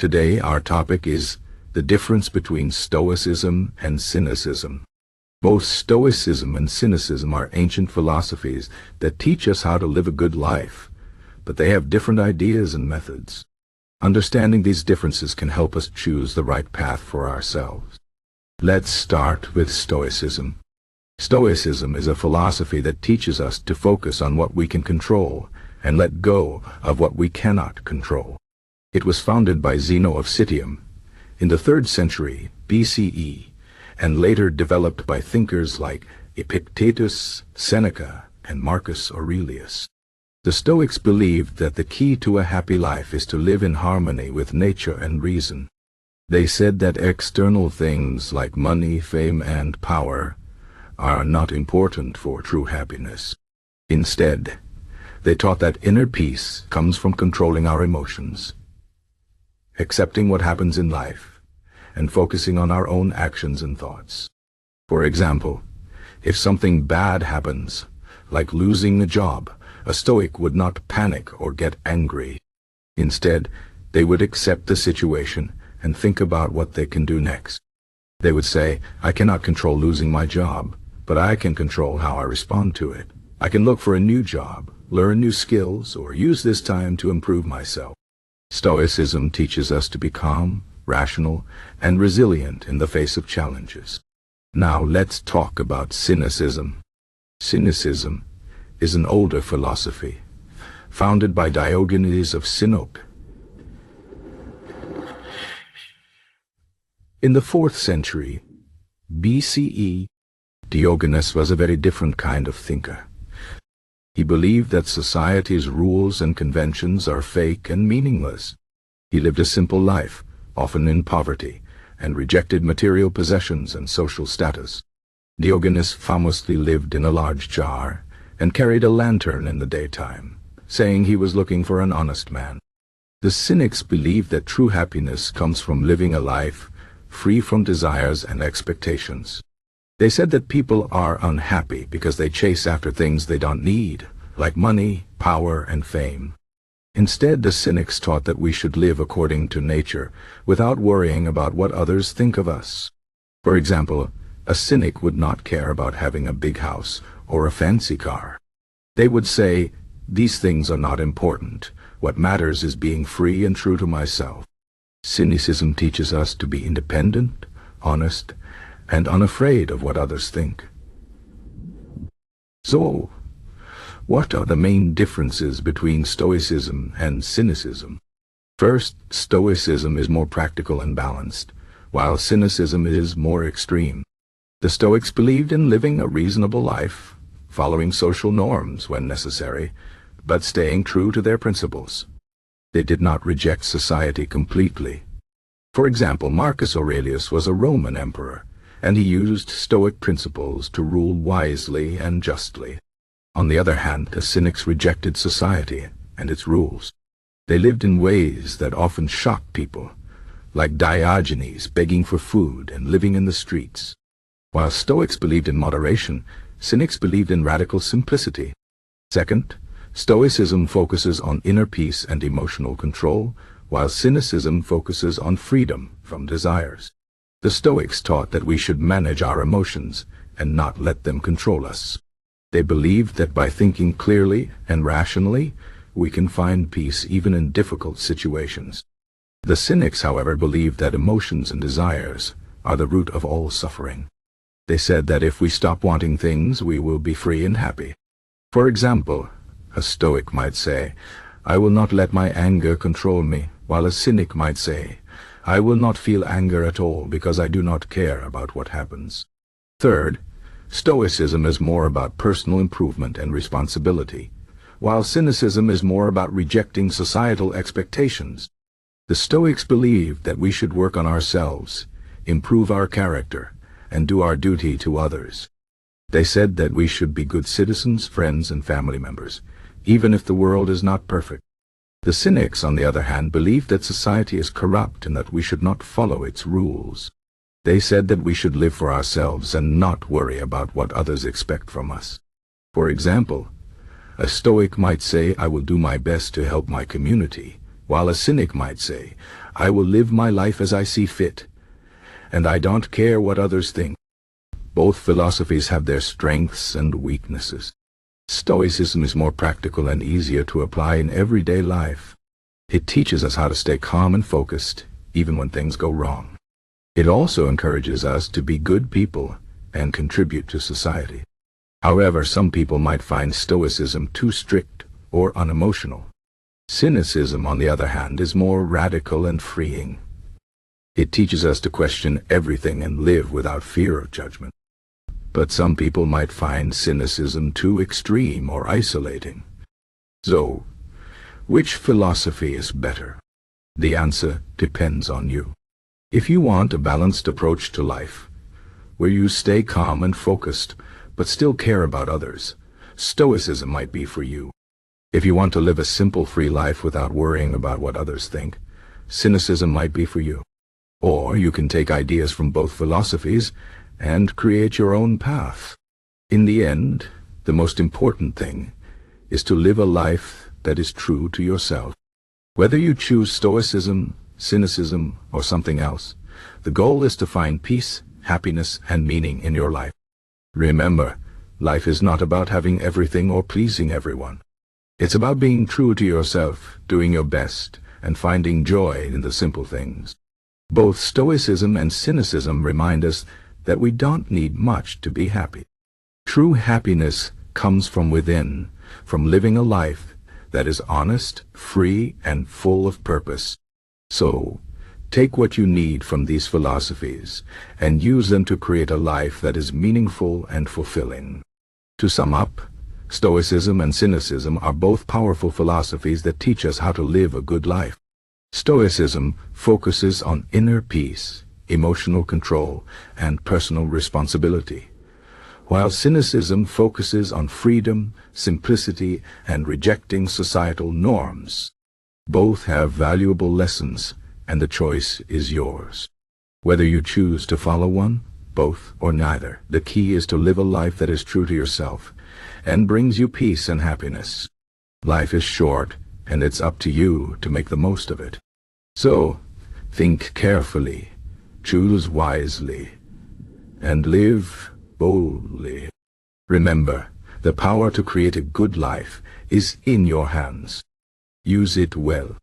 Today our topic is the difference between Stoicism and Cynicism. Both Stoicism and Cynicism are ancient philosophies that teach us how to live a good life, but they have different ideas and methods. Understanding these differences can help us choose the right path for ourselves. Let's start with Stoicism. Stoicism is a philosophy that teaches us to focus on what we can control and let go of what we cannot control. It was founded by Zeno of Citium in the 3rd century BCE and later developed by thinkers like Epictetus, Seneca, and Marcus Aurelius. The Stoics believed that the key to a happy life is to live in harmony with nature and reason. They said that external things like money, fame, and power are not important for true happiness. Instead, they taught that inner peace comes from controlling our emotions, accepting what happens in life, and focusing on our own actions and thoughts. For example, if something bad happens, like losing a job, a Stoic would not panic or get angry. Instead, they would accept the situation and think about what they can do next. They would say, I cannot control losing my job, but I can control how I respond to it. I can look for a new job, learn new skills, or use this time to improve myself. Stoicism teaches us to be calm, rational, and resilient in the face of challenges. Now let's talk about Cynicism. Cynicism is an older philosophy, founded by Diogenes of Sinope in the 4th century BCE. Diogenes was a very different kind of thinker. He believed that society's rules and conventions are fake and meaningless. He lived a simple life, often in poverty, and rejected material possessions and social status. Diogenes famously lived in a large jar and carried a lantern in the daytime, saying he was looking for an honest man. The Cynics believed that true happiness comes from living a life free from desires and expectations. They said that people are unhappy because they chase after things they don't need, like money, power, and fame. Instead, the Cynics taught that we should live according to nature without worrying about what others think of us. For example, a Cynic would not care about having a big house or a fancy car. They would say, these things are not important. What matters is being free and true to myself. Cynicism teaches us to be independent, honest, and unafraid of what others think. So, what are the main differences between Stoicism and Cynicism? First, Stoicism is more practical and balanced, while Cynicism is more extreme. The Stoics believed in living a reasonable life, following social norms when necessary, but staying true to their principles. They did not reject society completely. For example, Marcus Aurelius was a Roman emperor, and he used Stoic principles to rule wisely and justly. On the other hand, the Cynics rejected society and its rules. They lived in ways that often shocked people, like Diogenes begging for food and living in the streets. While Stoics believed in moderation, Cynics believed in radical simplicity. Second, Stoicism focuses on inner peace and emotional control, while Cynicism focuses on freedom from desires. The Stoics taught that we should manage our emotions and not let them control us. They believed that by thinking clearly and rationally, we can find peace even in difficult situations. The Cynics, however, believed that emotions and desires are the root of all suffering. They said that if we stop wanting things, we will be free and happy. For example, a Stoic might say, I will not let my anger control me, while a Cynic might say, I will not feel anger at all because I do not care about what happens. Third, Stoicism is more about personal improvement and responsibility, while Cynicism is more about rejecting societal expectations. The Stoics believed that we should work on ourselves, improve our character, and do our duty to others. They said that we should be good citizens, friends, and family members, even if the world is not perfect. The Cynics, on the other hand, believed that society is corrupt and that we should not follow its rules. They said that we should live for ourselves and not worry about what others expect from us. For example, a Stoic might say, I will do my best to help my community, while a Cynic might say, I will live my life as I see fit, and I don't care what others think. Both philosophies have their strengths and weaknesses. Stoicism is more practical and easier to apply in everyday life. It teaches us how to stay calm and focused, even when things go wrong. It also encourages us to be good people and contribute to society. However, some people might find Stoicism too strict or unemotional. Cynicism, on the other hand, is more radical and freeing. It teaches us to question everything and live without fear of judgment. But some people might find cynicism too extreme or isolating. So, which philosophy is better? The answer depends on you. If you want a balanced approach to life, where you stay calm and focused, but still care about others, Stoicism might be for you. If you want to live a simple, free life without worrying about what others think, Cynicism might be for you. Or you can take ideas from both philosophies and create your own path. In the end, the most important thing is to live a life that is true to yourself. Whether you choose Stoicism, Cynicism, or something else, the goal is to find peace, happiness, and meaning in your life. Remember, life is not about having everything or pleasing everyone. It's about being true to yourself, doing your best, and finding joy in the simple things. Both Stoicism and Cynicism remind us that we don't need much to be happy. True happiness comes from within, from living a life that is honest, free, and full of purpose. So, take what you need from these philosophies and use them to create a life that is meaningful and fulfilling. To sum up, Stoicism and Cynicism are both powerful philosophies that teach us how to live a good life. Stoicism focuses on inner peace, emotional control, and personal responsibility, while Cynicism focuses on freedom, simplicity, and rejecting societal norms. Both have valuable lessons, and the choice is yours. Whether you choose to follow one, both, or neither, the key is to live a life that is true to yourself and brings you peace and happiness. Life is short, and it's up to you to make the most of it. So, think carefully, choose wisely, and live boldly. Remember, the power to create a good life is in your hands. Use it well.